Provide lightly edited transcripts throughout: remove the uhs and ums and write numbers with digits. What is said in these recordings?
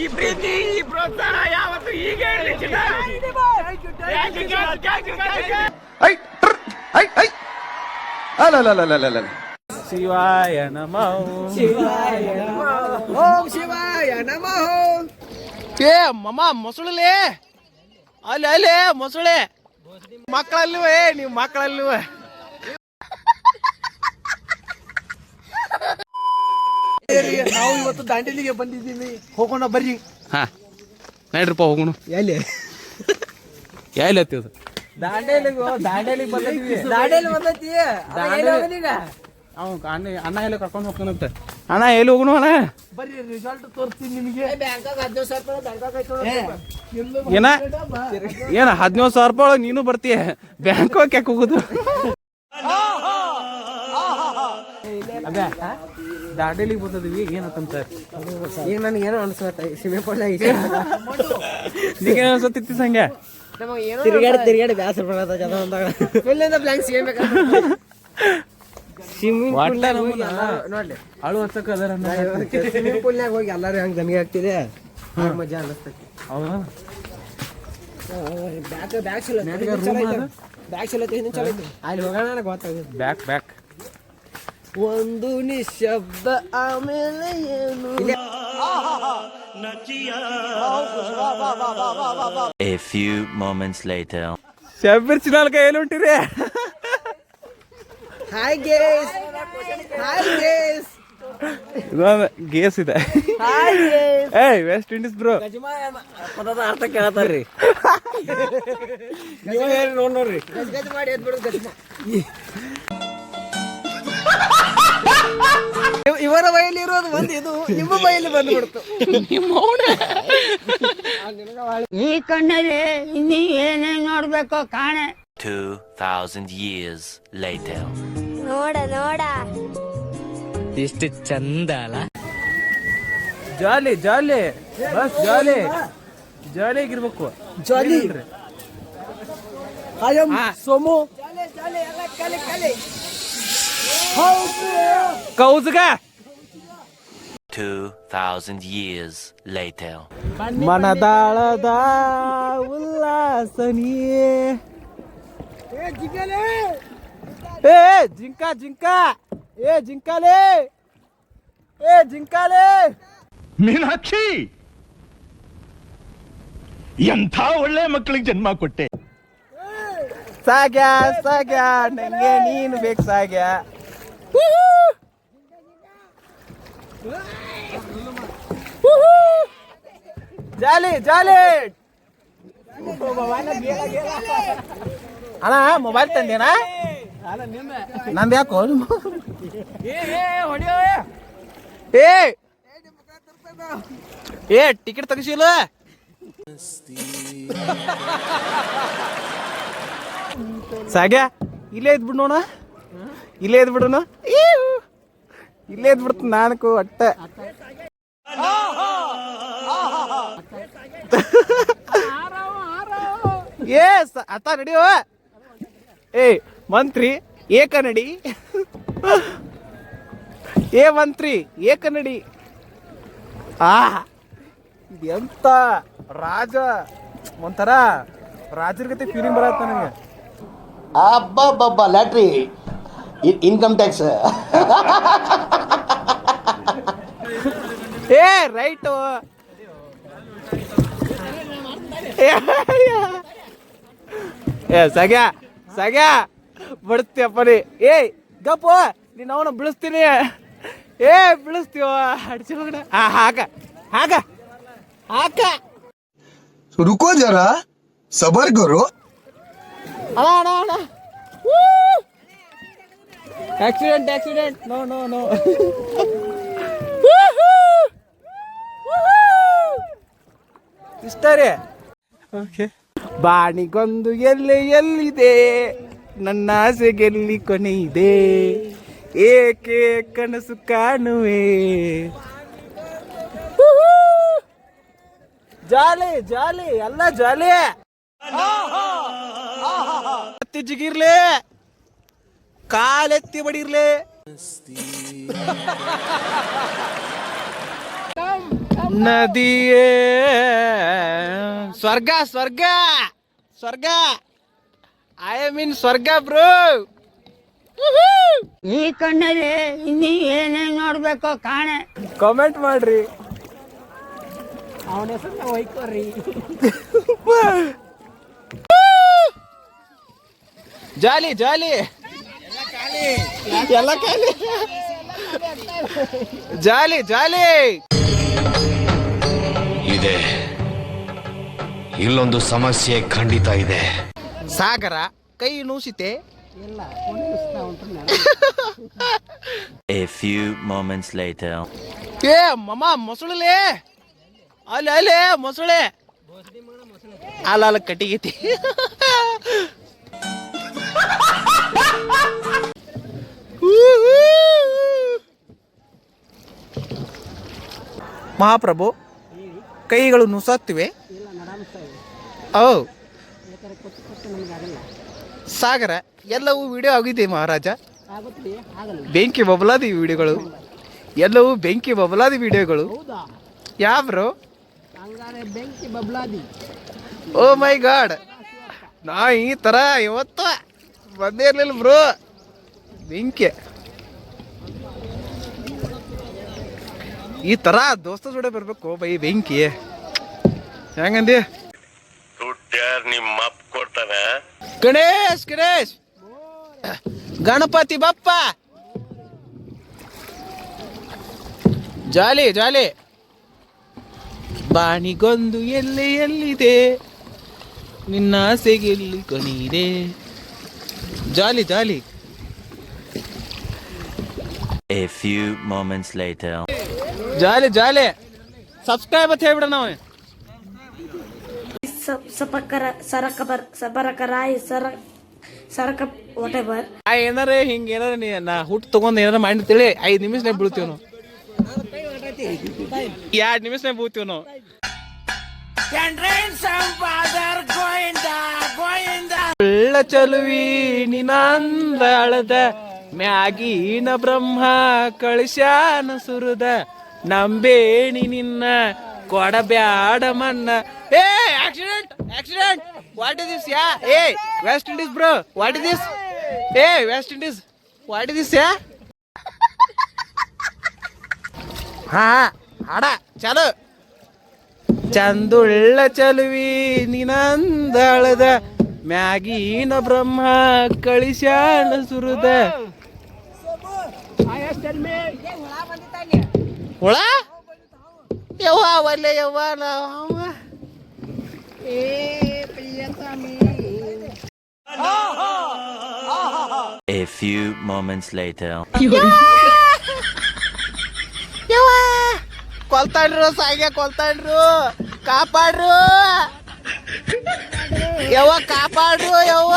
ಈ ಪ್ರೀತಿ ಈ ಪ್ರೋತ್ಸಾಹ ಯಾವತ್ತು ಹೀಗೆ ಇರಲಿ. ಶಿವಾಯ ನಮಃ ಶಿವಾಯ ನಮಃ ಓಂ ಶಿವಾಯ ನಮಃ. ಏ ಮಮ್ಮ ಮೊಸಳೆ ಅಲ್ಲಿ ಅಲ್ಲಿ ಮೊಸಳೆ ಮಕ್ಕಳಲ್ಲಿವೆ ನೀವು ಮಕ್ಕಳಲ್ಲಿವೆ. ನಾವು ಇವತ್ತು ದಾಂಡೇಲಿಗೆ ಬಂದಿದ್ದೀವಿ, ಹೋಗೋಣ ಬರ್ರಿ. ಹಾ ನಡ್ರಿಪ್ಪ ಹೋಗೋಣ. ಎಲ್ಲಿ ಎಲ್ಲಿ ಹತ್ತಿದ ದಾಂಡೇಲಿಗೆ ಬಂದಿದ್ದೀವಿ. ದಾಂಡೇಲಿ ಬಂದೈತಿ ಅವ್ ಅಣ್ಣ ಎಲ್ಲ ಕರ್ಕೊಂಡು ಹೋಗ್ತಾನಂತೆ. ಅಣ್ಣ ಎಲ್ಲಿ ಹೋಗೋಣ ಅಣ್ಣ? ಬರ್ರಿ ರಿಸಲ್ಟ್ ತೋರಿಸ್ತೀನಿ ನಿಮಗೆ. ಏನ ಏನ 17,000 ರೂಪಾಯಿ ನೀನು ಬರ್ತೀಯ, ಬ್ಯಾಂಕ್ ಯಾಕೆ ಹೋಗುದು? ದಾಂಡೇಲಿಗೆ ಬಂದಿದ್ವಿ ಏನಂತ ಈಗ ನನಗೆ ಏನೋ ಅನ್ಸತ್ತ ಸಿಮೆ ಪಲ್ಯ ನೀಗೇನು ಅನ್ಸತ್ತಿತ್ತು ಸಂಗೆ? ತಿರುಗಾಡಿ ಬ್ಯಾಸರ ಬರತ್ತ ಜನ ಅಂದಾಗ ಎಲ್ಲಿಂದ ಪ್ಲಾನ್ ಸಿಗಬೇಕು. ಸ್ವಿಮ್ಮಿಂಗ್ ಪೂಲ್ನಾಗ ಹೋಗಿ ನೋಡ್ಲಿ ಅಳು ಹಚ್ಚಕ ಅದರ ಸ್ವಿಮ್ಮಿಂಗ್ ಪೂಲ್ನಾಗ ಹೋಗಿ ಎಲ್ಲರೂ ಹಂಗೆ ದನಿಗೆ ಆಗ್ತಿದೆ, ಮಜಾ ಅನ್ನಿಸ್ತೈತಿ. ಹೌದಾ? ಬ್ಯಾಗ್ ಚಲೋ ಚಲೋ ಐತಿ. ಅಲ್ಲಿ ಹೋಗೋಣ ನನಗೆ ಗೊತ್ತಾಗುತ್ತೆ. ಬ್ಯಾಕ್ ಒಂದು ನಿಶಬ್ದ ಆಮೇಲೆ ಏನು. A few moments later. Shabbir ಚಿನಾಲ್ ಕೈಯಲ್ಲಿ ಹೊಂಟಿರಿ. ಹಾಯ್ ಗೇಸ್ ಗೇಸ್ ಇದೆ. ಏ ವೆಸ್ಟ್ ಇಂಡೀಸ್ ಬ್ರೋ ಪದದ ಅರ್ಥ ಕೇಳತ್ತಾರ್ರಿ. ನೋಡ್ರಿ ಗಜ ಮಾಡಿ ಎದ್ ಬಿಡೋದು ಗಜ. ಇವರ ಬೈಯಲ್ಲಿ ಇರೋದು ಒಂದು, ಇದು ನಿಮ್ಮ ಬೈಯಲ್ಲಿ ಬಂದ್ಬಿಡ್ತು. ಈ ಕಣ್ಣಲ್ಲಿ ಇನ್ನೀ ಏನೇನ್ ನೋಡ್ಬೇಕೋ ಕಾಣೆ. 2,000 years later. ನೋಡ ಎಷ್ಟು ಚಂದ ಅಲ್ಲ. ಜಾಲಿ ಬಸ್ ಜಾಲಿ ಆಗಿರ್ಬೇಕು. ಜಾಲಿ ಸೋಮು ಕೌಜ್ಗ 2,000 years later. ಮನದಾಳದ ಉಲ್ಲಾಸನಿಯೇ. ಏ ಜಿಂಕಾಲೆ ಮೀನಾಕ್ಷಿ, ಎಂಥ ಒಳ್ಳೆ ಮಕ್ಕಳಿಗೆ ಜನ್ಮ ಕೊಟ್ಟೆ. ಸಾಗ್ಯ ನಂಗೆ ನೀನು ಬೇಕು ಸಾಗ್ಯ. ಜಾಲಿ ಅಣ್ಣ ಮೊಬೈಲ್ ತಂದೇನಾ? ನಂದು ಯಾಕೋ ಏ ಟಿಕೆಟ್ ತೆಗಿಸಿಲ್ಲ. ಸಾಗ್ಯ ಇಲ್ಲೇ ಇದ್ಬಿಡೋಣ, ಇಲ್ಲೇ ಇದ್ಬಿಡ್ತು ನಾನಕು ಅಟ್ಟ. ಏ ಅತ್ತ ನಡಿಯೋ. ಏ ಮಂತ್ರಿ ಏಕನಡಿ, ಏಕನಡಿ. ಎಂತ ರಾಜ, ಒಂಥರ ರಾಜರ ಗತೆ ಫೀಲಿಂಗ್ ಬರತ್ತ ನನಗೆ. ಅಬ್ಬಬ್ಬಬ್ಬ ಲ್ಯಾಟ್ರಿ ಇನ್ಕಮ್ ಟ್ಯಾಕ್ಸ್. ಏ ರೈಟು ಏ ಸಾಗ್ಯ ಬಡಿಸ್ತೀಯಪ್ಪ ನೀ. ಏಯ್ ಗಪ್ಪ ನೀನು ಅವನ ಬಿಡಿಸ್ತೀನಿ. ಬಿಡಿಸ್ತೀವ ಅಡಿಸಿ ಮಗನ. ಹಾಕ रुको जरा सबर करो. ಅಣ್ಣ ಆಕ್ಸಿಡೆಂಟ್ ನೋ ಇಷ್ಟ ರೀ. ಓಕೆ ಬಾಣಿಗೊಂದು ಎಲ್ಲಿದೆ, ನನ್ನ ಆಸೆಗೆಲ್ಲಿ ಕೊನೆ ಇದೆ, ಏಕೆ ಕನಸು ಕಾಣುವೆ. ಜಾಲಿ ಎಲ್ಲ ಜಾಲಿ. ಎತ್ತಿ ಜಿಗಿರ್ಲಿ, ಕಾಲೆತ್ತಿ ಬಡಿರ್ಲಿ. ನದಿಯೇ ಸ್ವರ್ಗ ಸ್ವರ್ಗ ಸ್ವರ್ಗ ಐ ಮೀನ್ ಸ್ವರ್ಗ ಬ್ರೋ. ಈ ಕಣ್ಣಲ್ಲಿ ಇನ್ನೀ ಏನೇನ್ ನೋಡ್ಬೇಕೋ ಕಾಣೆ. ಕಾಮೆಂಟ್ ಮಾಡ್ರಿ. ಅವನ ಹೆಸರು ಹೊಯ್ಕೋರಿ. ಜಾಲಿ ಜಾಲಿ ಎಲ್ಲ ಖಾಲಿ. ಜಾಲಿ ಜಾಲಿ ಇದೆ. ಇಲ್ಲೊಂದು ಸಮಸ್ಯೆ ಖಂಡಿತ ಇದೆ. ಸಾಗರ ಕೈ ನೂಸಿತೆ. A few moments later. ಏ ಮಮ್ಮ ಮೊಸಳೆ ಅಲ್ಲಿ ಅಲ್ಲಿ ಮೊಸಳೆ ಅಲ್ಲ ಅಲ್ಲ ಕಟ್ಟಿಗೈತಿ. ಮಹಾಪ್ರಭು ಕೈಗಳು ನುಸುತ್ತಿವೆ. ಓ ಸಾಗರ ಎಲ್ಲವೂ ವಿಡಿಯೋ ಆಗಿದೆ ಮಹಾರಾಜ. ಬೆಂಕಿ ಬಬಲಾದ ಈ ವಿಡಿಯೋಗಳು ಎಲ್ಲವೂ ಬೆಂಕಿ ಬಬಲಾದ ವಿಡಿಯೋಗಳು. ಯಾವ್ರು ಬೆಂಕಿ ಬಬ್ಲಾದಿ. ಓ ಮೈ ಗಾಡ್, ನಾ ಈ ತರ ಇವತ್ತು ಬಂದೇ ಇರ್ಲಿಲ್ಲ ಬ್ರೋ. ಬೆಂಕಿ ಈ ತರ ದೋಸ್ತ ಜೋಡೆ ಬರ್ಬೇಕು ಬೈ. ಬೆಂಕಿ ಹೆಂಗಂದಿ? ನಿಮ್ಮ ಅಪ್ಪ ಕೊಡ್ತಾನೆ. ಗಣೇಶ್ ಗಣೇಶ್ ಗಣಪತಿ ಬಪ್ಪ ಜಾಲಿ ಜಾಲಿ. ಬಾಣಿಗೊಂದು ಎಲ್ಲಿದೆ ನಿನ್ನ ಆಸೆಗೆಲ್ಲಿ ಕೊನೀರೆ. ಜಾಲಿ ಜಾಲಿ. A few moments later. Jolly jolly. Subscribe ಅಂತ ಹೇಳ್ಬಿಡ ನಾವು. ಏನಾರ ಹಿಂಗ ಏನಾರ ನಾ ಹುಟ್ಟು ತಗೊಂಡ್ ಏನಾರ ಮಾಡಿರ್ತೇಳಿ 5 ನಿಮಿಷನಾಗ ಬೀಳ್ತೀವಿ ನಾವು. 2 ನಿಮಿಷನಾಗ ಬೀಳ್ತೀವಿ ನಾವು. ಒಳ್ಳ ಚಲುವಿ ನಿನಂದಾಳದ ಮ್ಯಾಗಿನ ಬ್ರಹ್ಮ ಕಳಿಸ್ಯಾನ ಸುರದ ನಂಬೇಣಿ ನಿನ್ನ ಕೊಡಬ್ಯಾಡ ಮನ್ನ. ಏ accident accident. What is this ಯಾ? ಏ West Indies bro, what is this? ಏ West Indies, what is this ಯಾ? ಹಾ ಹಾಡ ಚಾಲು. ಚಂದುಳ್ಳ ಚಲುವಿ ನಿನಂದಾಳದ ಮ್ಯಾಗಿನ ಬ್ರಹ್ಮ ಕಳಿಸ್ಯಾನ ಸುರದ. ಹುಳ ಯವ್ವ ಒಲ್ಲೆ ಯವ್ವ ನಾವು. A few moments later. ಕೊಲ್ತಾಡ್ರು ಸಾಯ್ಗೆ ಕೊಲ್ತಾಡ್ರು. ಕಾಪಾಡ್ರು ಯವ್ವ ಕಾಪಾಡ್ರು ಯವ್ವ.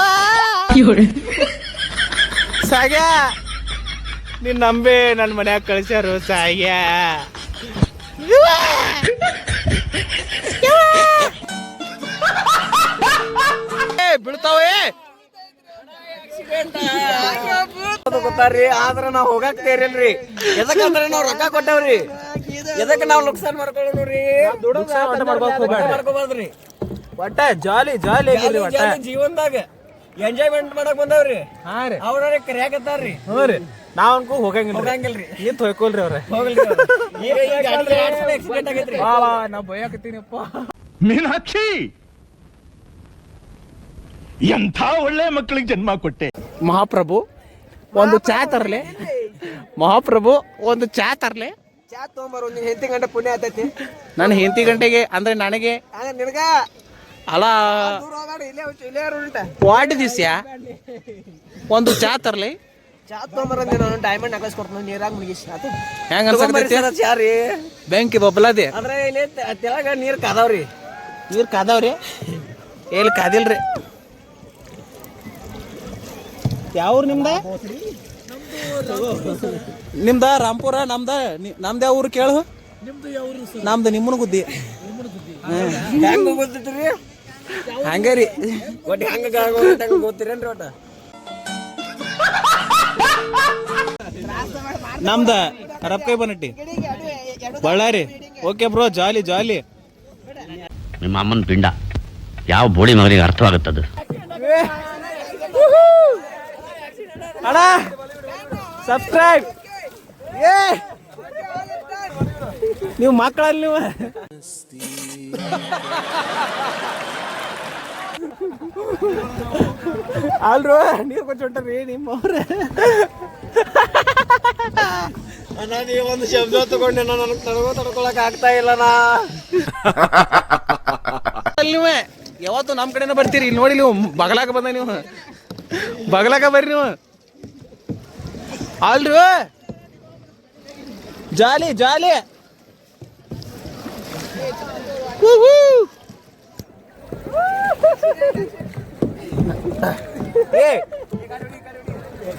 ಸಾಗ್ಯ ನೀನ್ ನಂಬೆ ನನ್ನ ಮನ್ಯಾಗ ಕಳ್ಸ್ಯಾರು ಸಾಯ್ಯ. ಬೀಳ್ತಾವೆ ಗೊತ್ತಾರ್ರಿ. ಆದ್ರ ನಾವ್ ಹೋಗಾಕ್ ತೇರಿಲ್ರಿ. ಎದಕ್ಕಂದ್ರೆ ನಾವ್ ರೊಕ್ಕ ಕೊಟ್ಟವ್ರಿ. ಎದಕ್ಕೆ ನಾವ್ ನುಕ್ಸಾನ್ ಮಾಡ್ಕೊಳ್ಳೋರಿ. ಮಾಡ್ಕೋಬಾರ್ದ್ರಿ. ಒಟ್ಟ ಜಾಲಿ ಜಾಲಿ ಒಟ್ಟ ಜೀವನದಾಗ ಎಂಜಾಯ್ಮೆಂಟ್ ಮಾಡಕ್ ಬಂದವ್ರಿ. ಹಾ ರೀ ಅವ್ರ ಕರಿಯಾಕತ್ತಾರ್ರಿ. ಹ್ಞೂ ರೀ. ನಾವ್ ಅನ್ಕೋ ಹೋಗಂಗಿಲ್ರಿ. ನೀನ್ ತೊಯ್ಕೊಲ್ರಿ ಅವ್ರ. ಆಕ್ಸಿಡೆಂಟ್ ಆಗೈತ್ರಿ. ನಾ ಬಯಕತ್ತೀನಿಪ್ಪ. ಮೀನಾಕ್ಷಿ ಎಂಥ ಒಳ್ಳೆ ಮಕ್ಕಳಿಗೆ ಜನ್ಮ ಕೊಟ್ಟೆ. ಮಹಾಪ್ರಭು ಒಂದು ಚಾ ತರ್ಲೆ. ಮಹಾಪ್ರಭು ಒಂದು ಚಾ ತರ್ಲೆ. ಚಾ ತೊಗೊಂಬರು. ನಿನ್ ಹೆಂಡತಿ ಗಂಟೆ ಪುಣ್ಯ ಆತೈತಿ. ನನ್ನ ಹೆಂಡತಿ ಗಂಟೆಗೆ ಅಂದ್ರೆ ನನಗೆ ನಿನಗ ಅಲ್ಲ. ಇಲ್ಲೇ ಉಂಟ. ವಾಟ್ ದಿಸ್ ಯಾ? ಒಂದು ಚಾ ತರ್ಲೆ. ಚಾ ತೊಗೊಂಬರ. ನಾನು ಡೈಮಂಡ್ ನಕಸ್ ಕೊಡ್ತೀನಿ ನೀರಾಗ ಮುಗಿಸಿ. ಹೆಂಗ ಅನ್ಸಕತ್ತೈತಿ? ಚಾ ರೀ ಬೆಂಕಿ ಬಬ್ಬಲಾದೆ. ಅಂದ್ರೆ ಇಲ್ಲಿ ತೆಳಗ ನೀರ್ ಕಾದಾವ್ರಿ. ನೀರ್ ಕಾದಾವ್ರಿ? ಎಲ್ಲಿ ಕಾದಿಲ್ರಿ. ಯಾವ್ರು ನಿಮ್ದ? ನಿಮ್ದ ರಾಂಪುರ. ನಮ್ದ ಯಾವ ಊರು ಕೇಳು? ನಮ್ದು ನಿಮ್ಮನ ಗುದ್ದಿ. ಹೆಂಗ ಗೊತ್ತಿತ್ರಿ? ಹಂಗಾರಿ ಒಟ್ಟು ಹೆಂಗ ಗೊತ್ತಿರೇನ್ರಿ? ಒಟ್ಟ ನಮ್ದ ರಪ್ಕೈ ಬನಟ್ಟಿ ಬಳ್ಳಾರಿ. ಓಕೆ ಬ್ರೋ, ಜಾಲಿ ಜಾಲಿ. ನಿಮ್ಮ ಅಮ್ಮನ ಪಿಂಡ ಯಾವ ಬೋಳಿ ಮಗನಿಗೆ ಅರ್ಥವಾಗುತ್ತದು. ಅಣ್ಣ ಸಬ್ಸ್ಕ್ರೈಬ್. ಏ ನೀವು ಮಕ್ಕಳಲ್ಲಿ ನೀವು ಅಲ್ರು ನೀರು ಕೊಚ್ಚೊಂಟ್ರಿ ನಿಮ್ಮವ್ರ. ನೀವು ಒಂದು ಶಬ್ದ ತಗೊಂಡೆ ನನಗೆ ತಡ್ಕೊಳಕ್ ಆಗ್ತಾ ಇಲ್ಲನಾ. ನೀವೇ ಯಾವತ್ತು ನಮ್ಮ ಕಡೆನೇ ಬರ್ತೀರಿ. ಇಲ್ಲಿ ನೋಡಿ ನೀವು ಬಗಲಾಗ ಬಂದ, ನೀವು ಬಗಲಾಗ ಬರ್ರಿ ನೀವು. ಅಲ್ರಿ ಜಾಲಿ ಜಾಲಿ. ಏ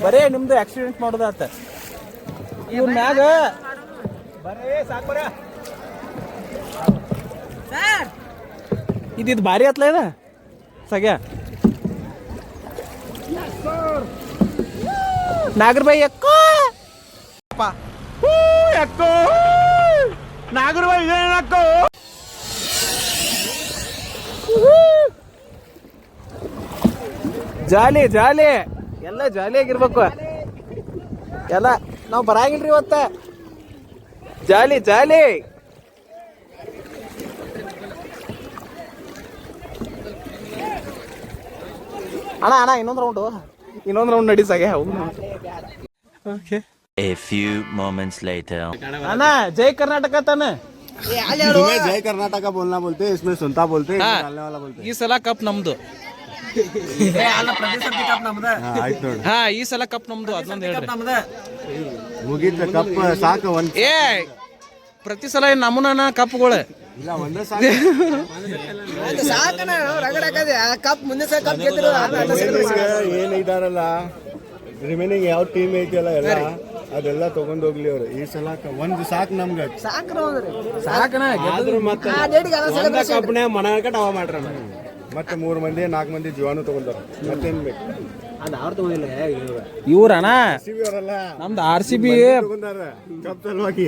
ಬರೇ ನಿಮ್ದು ಆಕ್ಸಿಡೆಂಟ್ ಮಾಡೋದಾತ. ಇವ್ರ ಮ್ಯಾಗ ಬರೇ ಸಾಕು ಇದಿದ್ ಭಾರಿ ಆತ್ಲ ಇದ ಸಗ್ಯ. ನಾಗರ ಬಾಯಿ ಅಕ್ಕೋ ಅಕ್ಕೋ ನಾಗರ ಬಾಯಿ ಅಕ್ಕೋ. ಜಾಲಿ ಜಾಲಿ ಎಲ್ಲ ಜಾಲಿಯಾಗಿರ್ಬೇಕು. ಎಲ್ಲ ನಾವು ಬರಂಗಿಲ್ರಿ ಇವತ್ತ. ಜಾಲಿ ಜಾಲಿ. ಅಣ್ಣ ಅಣ್ಣ ಇನ್ನೊಂದು ರೌಂಡ್ ನಡಿ ಸಾಗೆ. Okay. A few moments later. ಅಣ್ಣ ಜೈ ಕರ್ನಾಟಕ ತಾನ. जय कर्नाटक बोलना बोलते हैं, इसमें सुनता बोलते हैं, डालने वाला बोलते ಈ ಸಲ ಕಪ್ ನಮ್ದು. ಹಾ ಈ ಸಲ ಕಪ್ ನಮ್ದು. ಅದೊಂದು ಹೇಳ್ರಿ. ಮುಗೀತ ಕಪ್ ಸಾಕು ಒಂದ್ ಏ ಪ್ರತಿ ಸಲ ನಮ್ಮನ ಕಪ್ಗಳು ಇಲ್ಲ ಒಂದೇ ಸಾಕು. ಕಪ್ ಮುಂದೆ ಕಪ್ ಏನ್ ಇದಾರಲ್ಲ ರಿಮೈನಿಂಗ್ ಯಾವ ಟೀಮ್ ಐತಿಯಲ್ಲ ಎಲ್ಲ ಅದೆಲ್ಲ ತಗೊಂಡ್ ಹೋಗ್ಲಿ ಅವ್ರು. ಈ ಸಲ ಒಂದು ಸಾಕು ನಮ್ಗೆ ಸಾಕಣ. ಕಪ್ನೆ ಮನಗಟ್ಟ ಅವ ಮಾಡ್ರ ಮತ್ತೆ 3 ಮಂದಿ 4 ಮಂದಿ ಜೀವಾನು ತಗೊಂಡಾರ. ಮತ್ತೇನ್ ಬೇಕು ಇವ್ರಣ ಅವರಲ್ಲ ನಮ್ದು RCB ತಗೊಂಡಾರ ಕಪ್ ಸಲುವಾಗಿ.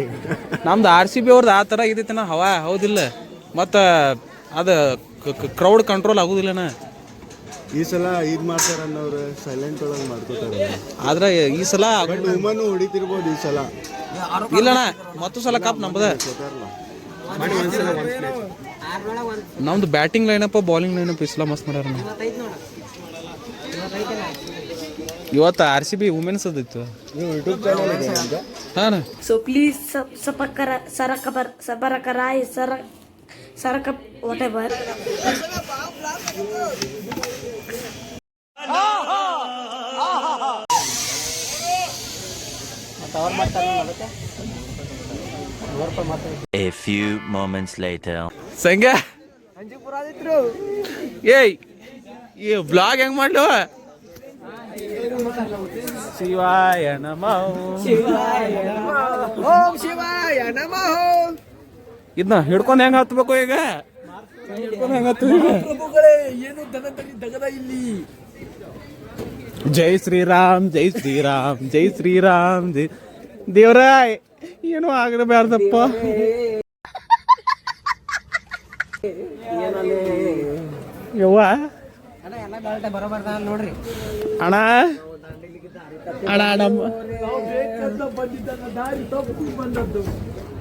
ನಮ್ದು RCB ಅವ್ರದ್ದು ಆ ಥರ ಇದೈತನ ಹವಾ. ಹೌದಿಲ್ಲ? ಮತ್ತು ಅದು ಕ್ರೌಡ್ ಕಂಟ್ರೋಲ್ ಆಗುದಿಲ್ಲನ. ಈ ಸಲ ಇದ್ ಮಾಡ್ತಾರ ಅನ್ನೋರು ಸೈಲೆಂಟ್ ಒಳಗೆ ಮಾಡ್ಕೋತಾರೆ. ಆದ್ರೆ ಈ ಸಲ ಉಮನು ಹೊಡಿತಿರ್ಬೋದು ಈ ಸಲ. ಇಲ್ಲಣ್ಣ ಮತ್ತೂ ಸಲ ಕಪ್ ನಮ್ದ. ನಮ್ದು ಬ್ಯಾಟಿಂಗ್ ಲೈನಪ್ ಬೌಲಿಂಗ್ ಲೈನಪ್ ಇಸ್ಲಾ ಮಸ್ತ್ ಮಾಡ್ಯಾರ. ಇವತ್ತು RCB ವುಮೆನ್ಸ್ ಅದಿತ್ತು. ಯೂಟ್ಯೂಬ್ ಚಾನಲ್ ಇದೆ ನಿಮ್ದು? ಹಾಂ. So please Sabarakarai Sarakap whatever. A few moments later. Sangya ಏಯ್ ಈ ಬ್ಲಾಗ್ ಹೆಂಗ್ ಮಾಡ್ಲವ? ಶಿವಾಯ ನಮಃ ಓಂ ಶಿವಾಯ ನಮಃ. ಇದನ್ನ ಹಿಡ್ಕೊಂಡು ಹೆಂಗ್ ಹತ್ಬೇಕು ಈಗ? ಹಿಡ್ಕೊಂಡು ಹೆಂಗ್ ಹತ್ತು ಈಗ? ಏನು ದಗದ ಇಲ್ಲಿ. ಜೈ ಶ್ರೀರಾಮ್ ಜೈ ಶ್ರೀರಾಮ್ ಜೈ ಶ್ರೀರಾಮ್ ಜೈ ದೇವ್ರ. ಏನೋ ಆಗಬಾರ್ದಪ್ಪ. ಯವ್ವ ನೋಡ್ರಿ ಅಣ್ಣ ಅಣ್ಣ ನಮ್ಮ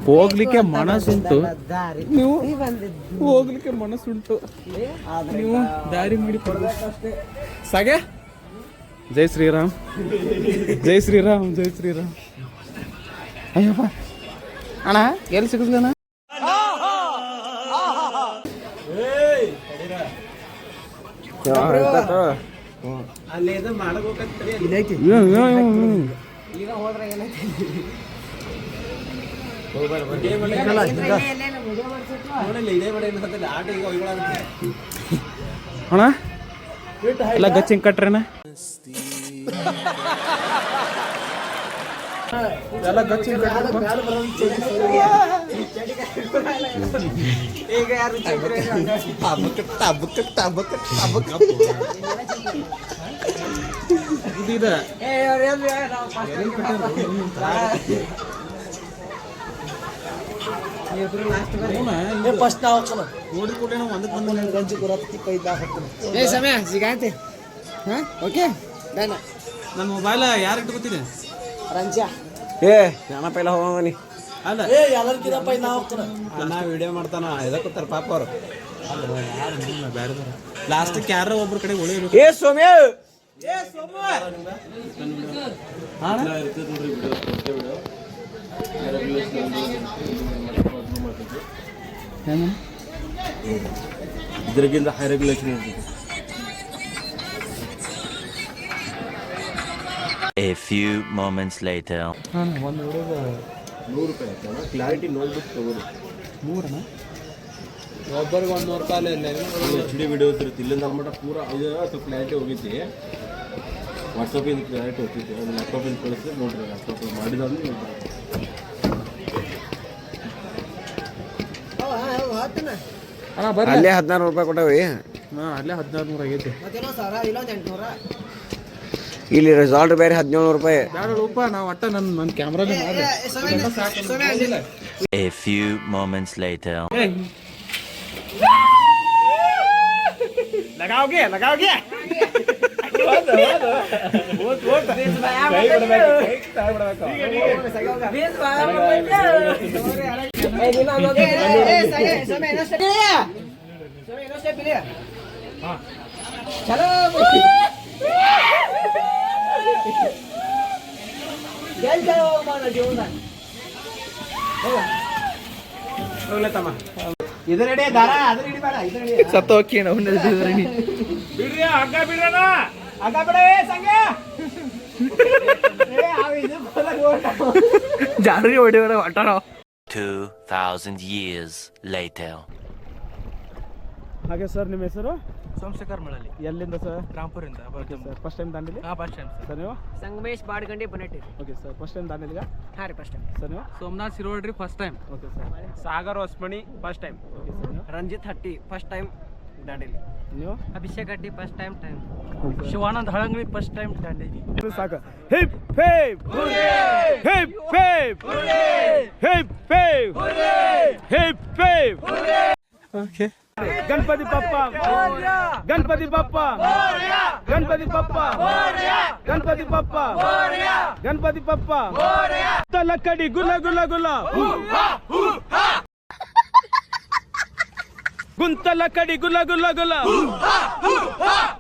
ಹೋಗ್ಲಿಕ್ಕೆ ಮನಸ್ಸುಂಟು. ನೀವು ಹೋಗ್ಲಿಕ್ಕೆ ಮನಸ್ಸುಂಟು. ನೀವು ದಾರಿ ಮಾಡಿ ಸಾಗೆ. ಜೈ ಶ್ರೀರಾಮ್ ಜೈ ಶ್ರೀರಾಮ್ ಜೈ ಶ್ರೀರಾಮ್. ಅಯ್ಯಪ್ಪ ಅಣ್ಣ ಎಲ್ಲಿ ಸಿಗಲ್ಲ? ಅಣ್ಣ ಎಲ್ಲ ಗಚ್ಚಿಂಗ್ ಕಟ್ರೇನ ಎಲ್ಲ ಗಚ್ಚಿಂಗ್ ಇದಿದೆ. ಫಸ್ಟ್ ನಾವು ನೋಡಿ ಕೂಡ ಒಂದಕ್ಕೆ ಬಂದು ಗಂಜಿ ಗುರತ್ತಿ ಕೈ ಹಾಕ್ತೀನಿ ಸಮಯ ಸಿಗಾಯ್ತಿ ಹಾಂ ಓಕೆ ಡನ್. ನನ್ನ ಮೊಬೈಲ್ ಯಾರು ಇಟ್ಕೊತೀನಿ ರಂಜ ನಾನು ಪೈಲ ಹೋಗಿ ಅಲ್ಲ ಎಲ್ಲರಿಗಿಂತ ನಾ ಹೋಗ್ತಾನೆ ನಾ ವಿಡಿಯೋ ಮಾಡ್ತಾನ ಇದಕ್ಕೋತಾರ ಪಾಪ ಅವರು ಬೇರೆ ಲಾಸ್ಟಕ್ಕೆ ಯಾರೋ ಒಬ್ರ ಕಡೆ ಉಳಿಬೇಕು. ಏ ಸೌಮ್ಯ ಇದ್ರಗಿಂತ ಹೈ ರೆಗ್ಯುಲೇಷನ್ ಇರ್ತದೆ. A few moments later. ಒಂದು ವಿಡಿಯೋದ ₹100 ಆಯ್ತಲ್ಲ, ಕ್ಲಾರಿಟಿ ನೋಡ್ಬಿಟ್ಟು ತಗೋರಿ. ಒಬ್ಬರಿಗೆ $100 HD ವಿಡಿಯೋಸ್ ಇರುತ್ತೆ. ಇಲ್ಲಿಂದ ಅಲ್ಮಟ ಪೂರ ಇದು ಸ್ವಲ್ಪ ಕ್ಲಾರಿಟಿ ಹೋಗೈತಿ. ವಾಟ್ಸಪ್ಪಿಂದ ಕ್ಲಾರಿಟಿ ಹೋಗ್ತೈತಿ. ಅದು ಲ್ಯಾಪ್ಟಾಪಿಂದ ಕಳಿಸಿ ನೋಡ್ರಿ. ಲ್ಯಾಪ್ಟಾಪ್ ಮಾಡಿದ್ರೆ ನೋಡ್ರಿ. ಅಲ್ಲೇ ₹16 ಕೊಟ್ಟವಿ. ಅಲ್ಲೇ 1600 ಆಗೈತಿ. ಇಲ್ಲಿ ರೆಸಾರ್ಟ್ ಬೇರೆ ₹1700. ಬೇಡ ರೂಪ ನಾವು ಒಟ್ಟ ನನ್ನ ಕ್ಯಾಮ್ರಾನೇ ಮಾಡಿ A few moments later. लगाओगे ಇದು ರೆಡಿ ದಾರ ಅದು ರೆಡಿ ಬೇಡ ಇದು ರೆಡಿ ಸತ್ತೋಕಿ ಬಿಡ್ರಿ ಹಗ್ಗ ಬಿಡ್ರಣ ಹಗ್ಗ ಬಿಡ ಸಂಗ ಜಾಡ್ರಿ ಹೊಡಿವರ ಹೊಟ್ಟಾರ 2000 years later. ಹಾಗೆ ಸರ್ ನಿಮ್ಮ ಹೆಸರು ಸೋಮಶೇಖರ್ ಮಳಲಿ. ಎಲ್ಲಿಂದ ಸರ್? ರಾಂಪುರಿಂದ. Okay sir first time Dandeli? ಹಾಂ ಫಸ್ಟ್ ಟೈಮ್ ಸರ್ ನೀವು? Sangamesh Badgandi Banatti. Okay sir first time ದಾಂಡೇಲಿಗ? ಹಾಂ ರೀ ಫಸ್ಟ್ ಟೈಮ್. ಸರ್ ನೀವು? Somnath Sirodri first time. Okay sir. Sagar Hosmani first time. Okay sir ನೀವು? Ranjit Hatti first time Dandeli. ನೀವು? Abhishek Hatti first time Shivanand Halangli first time Dandeli. ಸಾಕು. Hip hip hip hip hip hip hip. Okay. Ganapati Bappa Ganapati Bappa Ganapati Bappa Ganapati Bappa Ganapati Bappa ಲಕ್ಕಡಿ ಗುಲ ಗುಲ ಗುಲ ಗುಂತಲ ಕಡಿ ಗುಲ ಗುಲ ಗುಲ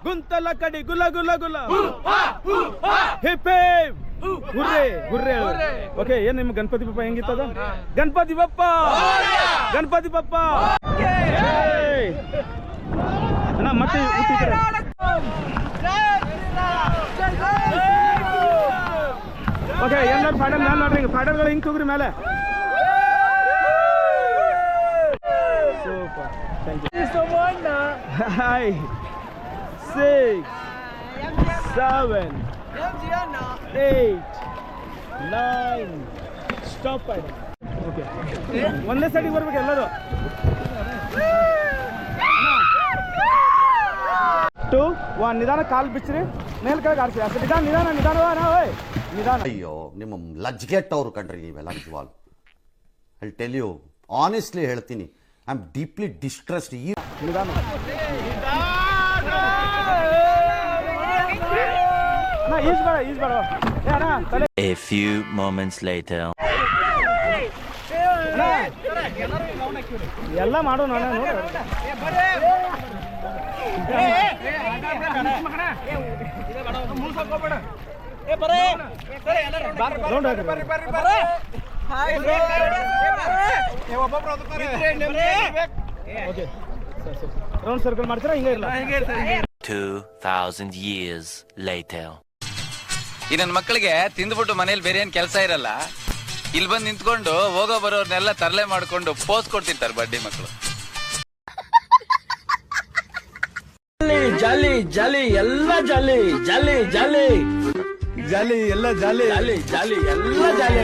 ಗುಂತಲ ಕಡಿ ಗುಲ ಗುಲ ಗುಲ ಹಿಪ್ ಹಿಪ್ ಗುರ್ರೆ ಗುರ್ರೆ. ಓಕೆ ಏನ್ ನಿಮ್ ಗಣಪತಿ ಬಪ್ಪ ಹೆಂಗಿತ್ತದ? ಗಣಪತಿ ಬಪ್ಪ ಗಣಪತಿ ಬಪ್ಪ. ಅಣ್ಣ ಮತ್ತೆ ಊಟಿದ್ರೆ ಓಕೆ ಎಲ್ಲರೂ ಫೈಡಲ್ ನಾನು ನೋಡ್ರಿ ಫೈಡಲ್ಗಳು ಹಿಂಗೆ ತಗೋರಿ ಮೇಲೆ. Super thank you so much. 5 6 7 8 9 stop ಆಯ್ತು. ಓಕೆ ಒಂದೇ ಸೈಡಿಗೆ ಬರ್ಬೇಕು ಎಲ್ಲರೂ. 2 1 ನಿಧಾನ ಕಾಲು ಬಿಚ್ಚ್ರಿ ಮೇಲ್ ಕೆಳಗೆ ಆರಿಸಿ ಅಷ್ಟೇ. ನಿಧಾನ ನಿಧಾನ ನಿಧಾನ ನಿಧಾನ. ಅಯ್ಯೋ ನಿಮ್ಮ ಲಜ್ಗೆಟ್ಟವ್ರು ಕಂಡ್ರಿ ನೀವೆಲ್ಲ ನಿಜವಾಗ್ಲು. ಐ ಟೆಲ್ ಯು ಆನೆಸ್ಟ್ಲಿ ಹೇಳ್ತೀನಿ, ಐ ಆಮ್ ಡೀಪ್ಲಿ ಡಿಸ್ಟ್ರೆಸ್ಡ್. ಈ ನಿಧಾನ ಈಜ್ಬೇಡ A few moments later. ಎಲ್ಲ ಮಾಡೋ ನಾನು ರೌಂಡ್ ಸರ್ಕಲ್ ಮಾಡ್ತೀರಾ ಹಿಂಗೆ ಇಲ್ಲ. 2000 years later. ಈ ನನ್ನ ಮಕ್ಕಳಿಗೆ ತಿಂದ್ಬಿಟ್ಟು ಮನೇಲಿ ಬೇರೆ ಏನ್ ಕೆಲಸ ಇರಲ್ಲ, ಇಲ್ಲಿ ಬಂದು ನಿಂತ್ಕೊಂಡು ಹೋಗೋ ಬರೋರ್ನೆಲ್ಲ ತರಲೆ ಮಾಡ್ಕೊಂಡು ಪೋಸ್ ಕೊಡ್ತಿರ್ತಾರೆ ಬಡ್ಡಿ ಮಕ್ಕಳು. ಜಾಲಿ ಜಾಲಿ ಎಲ್ಲ ಜಾಲಿ ಜಾಲಿ ಜಾಲಿ ಜಾಲಿ ಎಲ್ಲ ಜಾಲಿ ಜಾಲಿ ಜಾಲಿ ಎಲ್ಲ ಜಾಲಿ.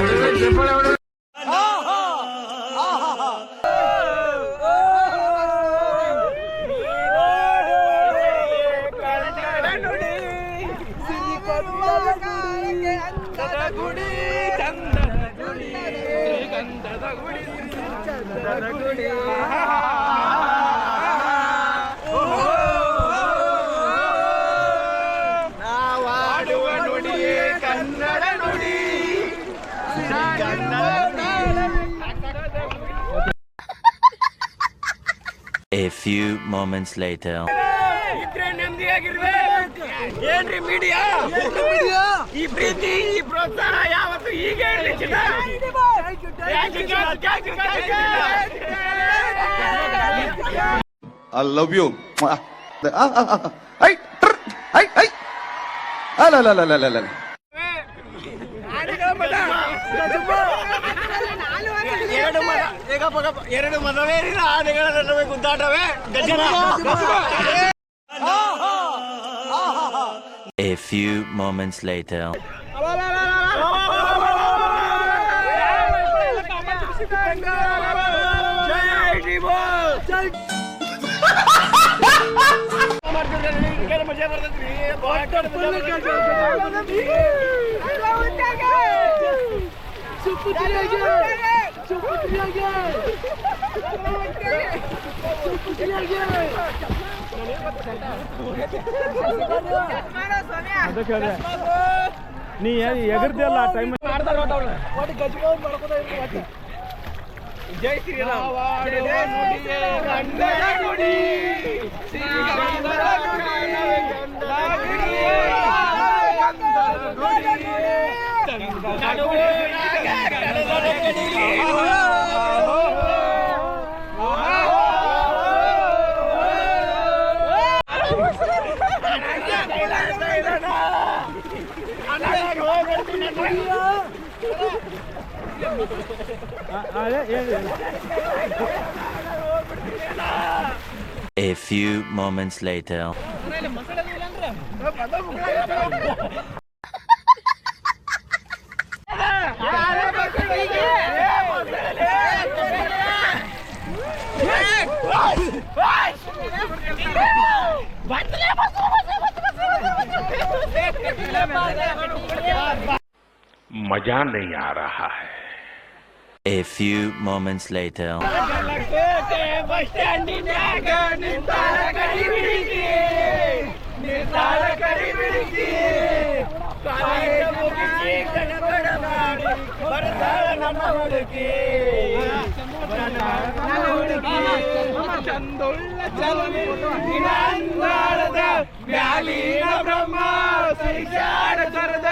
ನಾವಾಡುವ ನುಡಿಯೇ ಕನ್ನಡ ನುಡಿ. A few moments later. ಇದ್ರೆ ನೆಮ್ಮದಿಯಾಗಿರ್ಬೇಕು. ಏನ್ರಿ ಮೀಡಿಯಾ, ಈ ಪ್ರೀತಿ ಈ ಪ್ರೋತ್ಸಾಹ ಯಾವತ್ತು ಹೀಗೆ ಇರ್ಲಿ ಚಿನ್ನ. I love you. ಎರಡು ಮದವೇರಿನ ಆನೆಗಳ ನಡುವೆ ಗುದ್ದಾಟವೇ ಗಜನ. A few moments later. ಮಜಾ ಬರ್ತೈತ್ರಿ. ನೀ ಎಗರ್ದಿಯಲ್ಲ ಟೈಮ್ ಜೈ ಶ್ರೀರಾಮ್. ಕನ್ನಡ ನುಡಿ A few moments later. मजा नहीं आ रहा है. A few moments later. Bus ಸ್ಟ್ಯಾಂಡಿನ್ಯಾಗ ನಿಂತಾಳ ಕರಿಬಿಡಿಸಿ, ನಿಂತಾಳ ಕರಿಬಿಡಿಸಿ, ಕಾಲೇಜ ಮುಗಿಸಿ ಗಡಬಡ ಮಾಡಿ ಬರ್ತಾಳ ನನ್ನ ಹುಡುಗಿ. ಚಂದುಳ್ಳ ಚಲನೆ ದಿನ ಅಂದಾಳದ ಮ್ಯಾಲಿನ ಬ್ರಹ್ಮ ಸಿರಿಸಾಡ ಸರದ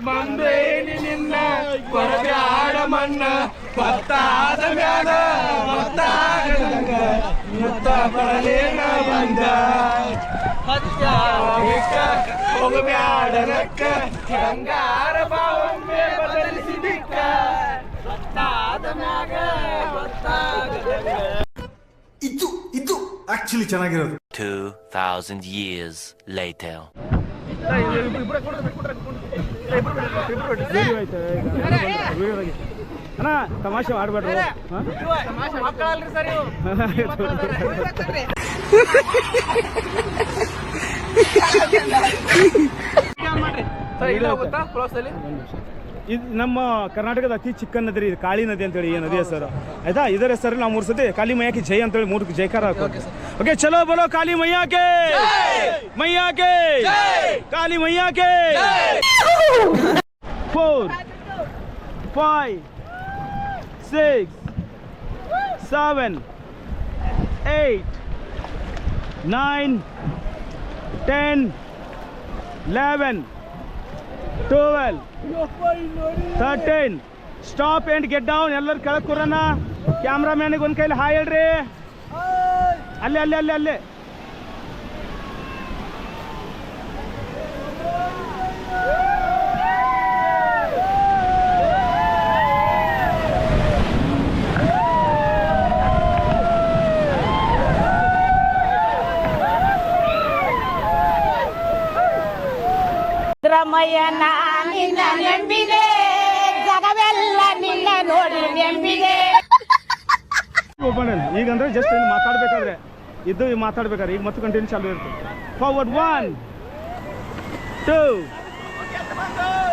ಮಂದೇನಿ ನಿನ್ನ ಕೊರಗಾಡ ಮಣ್ಣ ಬತ್ತಾದ ಮ್ಯಾಲ ಬತ್ತಾಗದಂಗ ಮುತ್ತ ಬರಲೇನ ಬಂದ ಹೋಗಬ್ಯಾಡರಕ್ಕ ಬಂಗಾರ ಬಾವೊಮ್ಮೆ ಬದಲಿಸಿ ದಿಕ್ಕ ಬತ್ತಾದ ಮ್ಯಾಗ ಬತ್ತಾಗದಂಗ. ಇದು ಆಕ್ಚುಲಿ ಚೆನ್ನಾಗಿರೋದು. 2000 years later. ಅಣ್ಣ ತಮಾಷೆ ಮಾಡ್ಬೇಡ್ರಿ. ಮಕ್ಕಳಲ್ರಿ ಸರ್ ಇವು. ಇದು ನಮ್ಮ ಕರ್ನಾಟಕದ ಅತಿ ಚಿಕ್ಕ ನದಿ, ಇದು ಕಾಳಿ ನದಿ ಅಂತೇಳಿ ಈ ನದಿ ಹೆಸರು ಆಯ್ತಾ. ಇದರ ಹೆಸರು ನಾವು 3 ಸತಿ ಕಾಳಿ ಮೈಯಾಕಿ ಜೈ ಅಂತೇಳಿ 3 ಜೈಕಾರ ಹಾಕೋದು. ಓಕೆ ಚಲೋ ಬರೋ Kali ಮೈಯಾಕೆ, ಮೈಯಾಕೆ Kali ಮೈಯಾಕೆ. 4 5 6 7 8 9 10 11 12 13. Stop and get down. ಎಲ್ಲರೂ ಕೆಳಗೆ ಕೂರಣ್ಣ. ಕ್ಯಾಮ್ರಾಮ್ಯಾನಿಗೆ ಒಂದು ಕೈಲಿ ಹಾಯ್ ಹೇಳ್ರಿ. ಅಲ್ಲೇ ಅಲ್ಲೇ ಅಲ್ಲೇ ಅಲ್ಲೇ. ಸಿದ್ದರಾಮಯ್ಯನ ನಿನ್ನ ನೆಂಬಿದೆ, ಜಗವೆಲ್ಲ ನಿನ್ನ ನೋಡಿ ನೆಂಬಿದೆ. ಈಗಂದ್ರೆ ಜಸ್ಟ್ ಮಾತಾಡ್ಬೇಕಾದ್ರೆ ಇದು ಮಾತಾಡ್ಬೇಕಾದ್ರೆ ಈಗ ಮತ್ತೆ ಕಂಟಿನ್ಯೂ ಚಾಲು ಇರುತ್ತೆ. ಫಾರ್ವರ್ಡ್ 1 2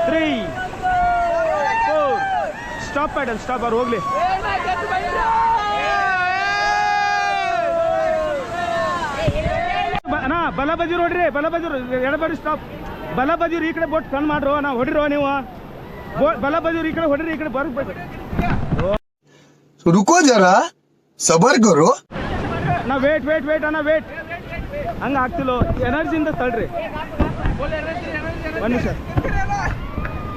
3 4. Stop paddle stop. ಅವ್ರು ಹೋಗ್ಲಿ. ಬಲ ಬದಿ ನೋಡ್ರಿ, ಬಲ ಬದಿ ಎಡಬದಿ ಸ್ಟಾಪ್. ಬಲ ಬದಿವ್ರು ಈ ಕಡೆ ಬೋಟ್ ಟರ್ನ್ ಮಾಡ್ರು ಅಣ್ಣ, ಹೊಡಿರೋ ನೀವು. ಬಲ ಬದಿವ್ರು ಈ ಕಡೆ ಹೊಡ್ರಿ, ಈ ಕಡೆ ಬರ್ಬೇಕು. रुको जरा सबर करो. ನಾ ವೇಟ್ ಅಣ್ಣ, ವೇಟ್. ಹಂಗೆ ಆಗ್ತಿಲ್ಲ, ಎನರ್ಜಿಯಿಂದ ತಳ್ರಿ. ಒಂದು ನಿಮಿಷ.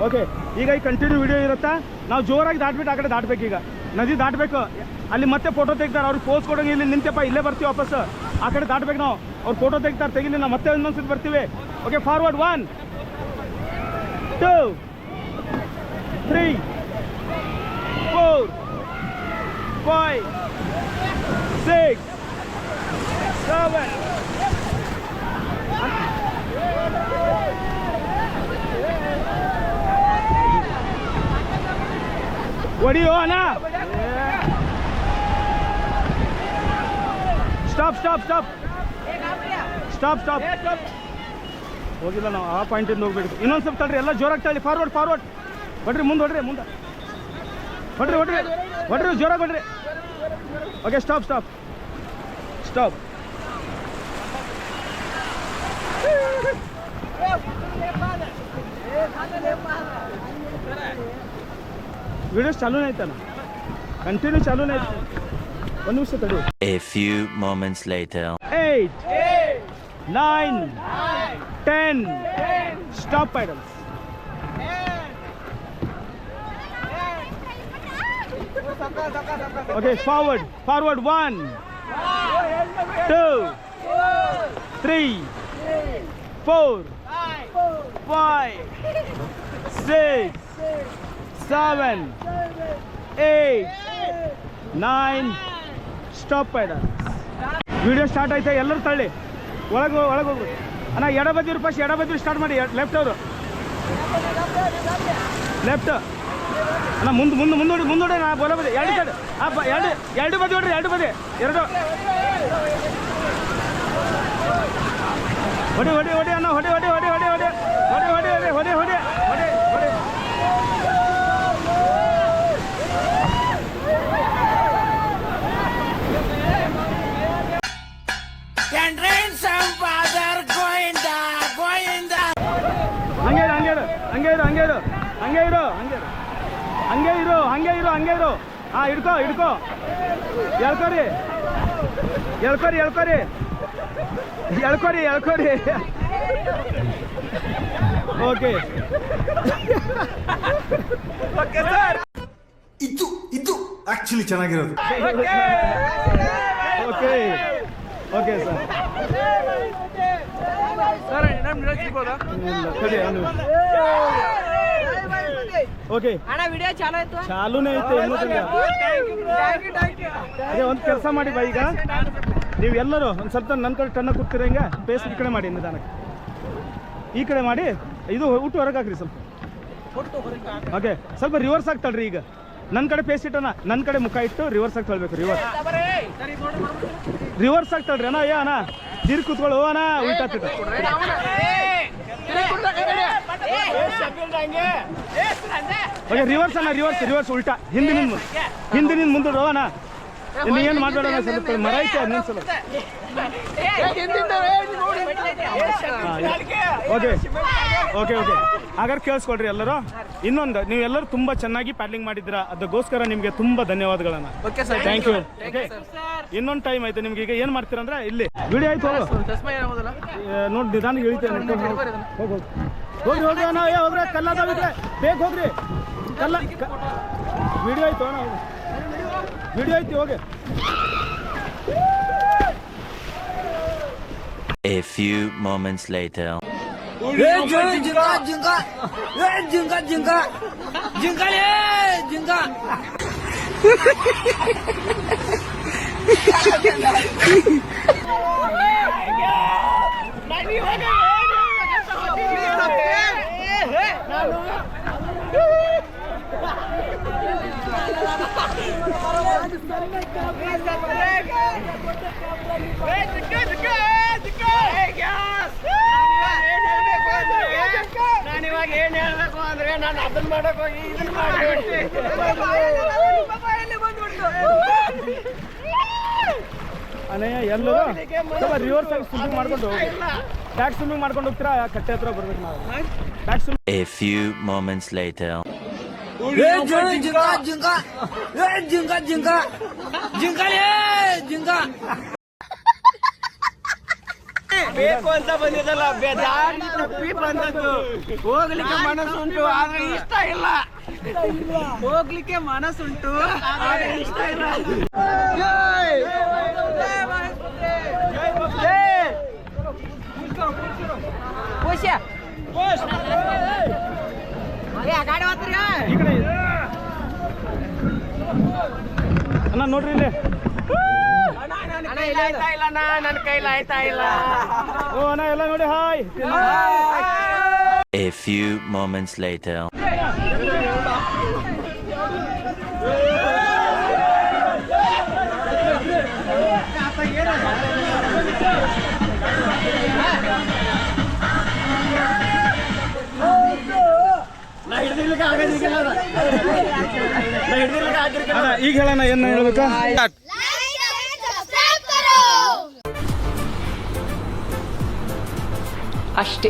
ಓಕೆ, ಈಗ ಈ ಕಂಟಿನ್ಯೂ ವಿಡಿಯೋ ಇರುತ್ತಾ. ನಾವು ಜೋರಾಗಿ ದಾಟ್ಬಿಟ್ಟು ಆ ಕಡೆ ದಾಟ್ಬೇಕು. ಈಗ ನದಿ ದಾಟಬೇಕು. ಅಲ್ಲಿ ಮತ್ತೆ ಫೋಟೋ ತೆಗಿತಾರೆ, ಅವ್ರಿಗೆ ಪೋಸ್ ಕೊಡೋಂಗೆ. ಇಲ್ಲಿ ನಿಂತಪ್ಪ, ಇಲ್ಲೇ ಬರ್ತೀವಿ ವಾಪಸ್. ಆ ಕಡೆ ದಾಟ್ಬೇಕು ನಾವು. ಅವ್ರು ಫೋಟೋ ತೆಗಿತಾರೆ, ತೆಗಿಲಿ, ನಾವು ಮತ್ತೆ ಇನ್ನೊಂದ್ಸತಿ ಬರ್ತೀವಿ. Okay, forward 1 2 3 4 5 6 7. ಹೊಡಿಯೋ ಅಣ್ಣ. Stop stop stop stop stop. ಹೋಗಿಲ್ಲ ನಾವು, ಆ ಪಾಯಿಂಟಿಂದ ಹೋಗ್ಬೇಕು. ಇನ್ನೊಂದು ಸ್ವಲ್ಪ ತಳ್ರಿ, ಎಲ್ಲ ಜೋರಾಗಿ ತಳ್ಳಿ. ಫಾರ್ವರ್ಡ್ ಹೊಡ್ರಿ, ಮುಂದೆ ಹೊಡ್ರಿ, ಮುಂದೆ ಹೊಡ್ರಿ, ಜೋರಾಗಿ ಹೊಡ್ರಿ. Okay, stop. ವಿಡಿಯೋಸ್ ಚಾಲೂನೇ ಐತಣ್ಣ, ಕಂಟಿನ್ಯೂ ಚಾಲೂನೇ ಐತೆ. ಒಂದು ನಿಮಿಷ ತಡಿ. A few moments later. 8 9 10 stop pedals. Okay, forward 1 2 3 4 5 6 7 8 9 stop pedal. Video start ಆಯ್ತಾ? ಎಲ್ಲರೂ ತಳ್ಳಿ, ಒಳಗೆ ಹೋಗ್ಬೇಕು ಅಣ್ಣ. ಎಡಬದಿ ಫಸ್ಟ್, ಎಡಬದಿ ಸ್ಟಾರ್ಟ್ ಮಾಡಿ. ಲೆಫ್ಟ್ ಅವರು ಲೆಫ್ಟ್ ಅಣ್ಣ. ಮುಂದೋಡಿ ನಾ ಬೋಲ ಬದಿ. ಎರಡು ಸೈಡ್ ಎರಡು ಬದಿ ಹೊಡ್ರಿ, ಎರಡು ಬದಿ. ಎರಡು ಹೊಡಿ ಅಣ್ಣ, ಹೊಡಿ. ಹಂಗೆ ಇರು. ಹಾಂ, ಹಿಡ್ಕೋ. ಎಳ್ಕೊರಿ. ಓಕೆ, ಇದು ಆಕ್ಚುಲಿ ಚೆನ್ನಾಗಿರೋದು. Okay sir. ಓಕೆ ಅಣ್ಣ, ವಿಡಿಯೋ ಚಾಲು ಆಯ್ತು? ಚಾಲೂನೇ ಐತೆ. ಅದೇ ಒಂದು ಕೆಲಸ ಮಾಡಿ ಬಾ. ಈಗ ನೀವು ಎಲ್ಲರೂ ಒಂದು ಸ್ವಲ್ಪ ನನ್ನ ಕಡೆ ಟನ್ನ ಕೂಗ್ತೀರ. ಹಿಂಗೆ ಫೇಸ್ ಈ ಕಡೆ ಮಾಡಿ, ನಿಧಾನಕ್ಕೆ ಈ ಕಡೆ ಮಾಡಿ. ಇದು ಊಟ ಹೊರಗೆ ಹಾಕ್ರಿ ಸ್ವಲ್ಪ. ಓಕೆ, ಸ್ವಲ್ಪ ರಿವರ್ಸ್ ಆಗ್ತಾಳ್ರಿ. ಈಗ ನನ್ನ ಕಡೆ ಫೇಸ್ ಇಟ್ಟಣ, ನನ್ನ ಕಡೆ ಮುಖ ಇಟ್ಟು ರಿವರ್ಸ್ ಆಗಿ ತಳ್ಬೇಕು. ರಿವರ್ಸ್ ಆಗ್ತಾಳ್ರಿ ಅಣ್ಣ. ಅಣ್ಣ ಜೀರ್ ಕೂತ್ಕೊಳ್ಳು ಅಣ್ಣ, ಉಲ್ಟಾತಿದ್ದ. ಓಕೆ, ರಿವರ್ಸ್ ಅಣ್ಣ, ರಿವರ್ಸ್ ಉಲ್ಟಾ. ಹಿಂದಿನಿಂದ ಮುಂದೆ ಅಣ್ಣ. ಇನ್ನು ಏನು ಮಾಡಬೇಡ, ಸ್ವಲ್ಪ ಮರ ಐತೆ ನಿನ್ಸಲ. ಓಕೆ ಹಾಗಾದ್ರೆ ಕೇಳಿಸ್ಕೊಳ್ರಿ ಎಲ್ಲರೂ. ಇನ್ನೊಂದು, ನೀವೆಲ್ಲರೂ ತುಂಬ ಚೆನ್ನಾಗಿ ಪ್ಯಾಡ್ಲಿಂಗ್ ಮಾಡಿದ್ದೀರಾ, ಅದಕ್ಕೋಸ್ಕರ ನಿಮಗೆ ತುಂಬ ಧನ್ಯವಾದಗಳನ್ನ. Thank you. ಇನ್ನೊಂದು ಟೈಮ್ ಆಯ್ತು ನಿಮ್ಗೆ. ಈಗ ಏನು ಮಾಡ್ತೀರಾ ಅಂದ್ರೆ, ಇಲ್ಲಿ ವಿಡಿಯೋ ಆಯ್ತು, ನೋಡಿ ನಿಧಾನ ಇಳಿತೇನೆ. ಹೋಗ್ರಿ ಅಣ್ಣ, ಹೋಗ್ರಿ. ಕಲ್ಲದಾವಿದ್ರೆ ಬೇಗ ಹೋಗ್ರಿ. ವಿಡಿಯೋ ಆಯ್ತು ಅಣ್ಣ, ವಿಡಿಯೋ ಐತಿ, ಹೋಗಿ. A few moments later. ನಾನಿವಾಗ ಏನ್ ಹೇಳ್ಬೇಕು ಅಂದ್ರೆ, ನಾನು ಅದನ್ನ ಮಾಡಕ್ ಹೋಗಿ ಇದನ್ನ ಮಾಡಿ. ಅನಯ್ಯ ಎಲ್ಲೋ ಸ್ವಲ್ಪ ರಿವರ್ಸ್ ಆಗಿ ಸ್ವಿಮ್ಮಿಂಗ್ ಮಾಡ್ಕೊಂಡು ಹೋಗಿ ಬ್ಯಾಕ್ ಸ್ವಿಮ್ಮಿಂಗ್ ಮಾಡ್ಕೊಂಡು ಹೋಗ್ತೀರಾ ಕಟ್ಟೆ ಹತ್ರ ಬರ್ಬೇಕು ನಾವು back swimming. A few moments later. ಬೇಕು ಅಂತ ಬಂದಿದ್ದಲ್ಲ ಬೇಜಾರಿ ತಪ್ಪಿ ಬಂದದ್ದು. ಹೋಗ್ಲಿಕ್ಕೆ ಮನಸ್ಸುಂಟು ಆದ್ರೆ ಇಷ್ಟ ಇಲ್ಲ. ಹೋಗ್ಲಿಕ್ಕೆ ಮನಸ್ಸುಂಟು ಆದ್ರೆ ಇಷ್ಟ ಇಲ್ಲ. ಅಣ್ಣ ನೋಡ್ರಿ ಇಲ್ಲಿ ನನ್ನ ಕೈಲಿ ಆಯ್ತಾ ಇಲ್ಲ. ಓ ಅಣ್ಣ ಎಲ್ಲ ನೋಡಿ hi. A few moments later. ಈಗ ಹೇಳೋಣ ಏನು ಹೇಳ್ಬೇಕಾ? ಅಷ್ಟೇ.